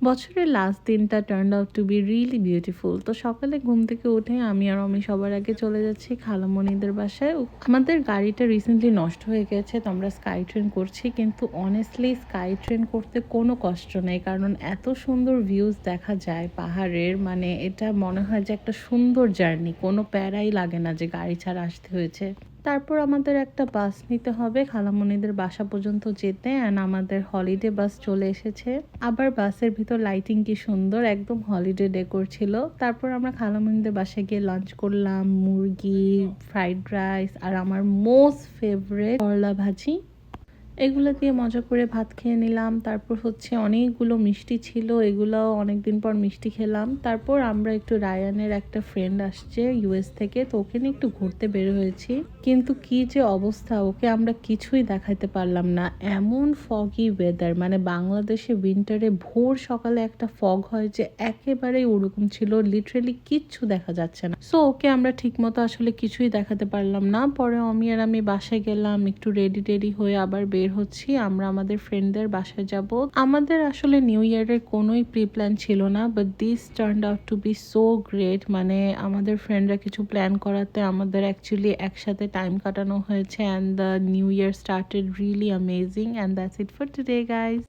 বছরের লাস্ট দিনটা turned out to be really beautiful. তো সকালে ঘুম থেকে উঠে আমি আর অমি সবার আগে চলে যাচ্ছি খালামণিদের বাসায়। আমাদের গাড়িটা রিসেন্টলি নষ্ট হয়ে গেছে, তো আমরা স্কাই ট্রেন করছি, কিন্তু অনেস্টলি স্কাই ট্রেন করতে কোনো কষ্ট নেই, কারণ এত সুন্দর ভিউজ দেখা যায় পাহাড়ের, মানে এটা মনে হয় যে একটা সুন্দর জার্নি, কোনো প্যারাই লাগে না যে গাড়ি ছাড়া আসতে হয়েছে। তারপর আমাদের একটা বাস নিতে হবে খালামণিদের বাসা পর্যন্ত যেতে, অ্যান্ড আমাদের হলিডে বাস চলে এসেছে। আবার বাসের ভিতর লাইটিং কি সুন্দর, একদম হলিডে ডেকোর ছিল। তারপর আমরা খালামণিদের বাসায় গিয়ে লাঞ্চ করলাম, মুরগি, ফ্রাইড রাইস আর আমার মোস্ট ফেভারেট করলা ভাজি। এগুলো দিয়ে মজা করে ভাত খেয়ে নিলাম। তারপর হচ্ছে অনেকগুলো মিষ্টি ছিল, এগুলোও অনেকদিন পর মিষ্টি খেলাম। তারপর আমরা একটু রায়ানের একটা ফ্রেন্ড আসছে ইউএস থেকে, তো ওকে নিয়ে একটু ঘুরতে বের হয়েছি। কিন্তু কি যে অবস্থা, ওকে আমরা কিছুই দেখাইতে পারলাম না, এমন ফগি ওয়েদার, মানে বাংলাদেশে উইন্টারে ভোর সকালে একটা ফগ হয় যে একেবারেই ওরকম ছিল, লিটারেলি কিচ্ছু দেখা যাচ্ছে না। সো ওকে আমরা ঠিক মতো আসলে কিছুই দেখাতে পারলাম না। পরে অমি আর আমি বাসায় গেলাম, একটু রেডি টেডি হয়ে আবার বের হচ্ছি, আমরা আমাদের ফ্রেন্ডদের বাসায় যাব। আমাদের আসলে নিউ ইয়ারের কোনোই প্রি প্ল্যান ছিল না, but this turned out to be so great. মানে আমাদের ফ্রেন্ডরা কিছু প্ল্যান করাতে আমাদের অ্যাকচুয়ালি একসাথে টাইম কাটানো হয়েছে, and the new year started really amazing. And that's it for today guys.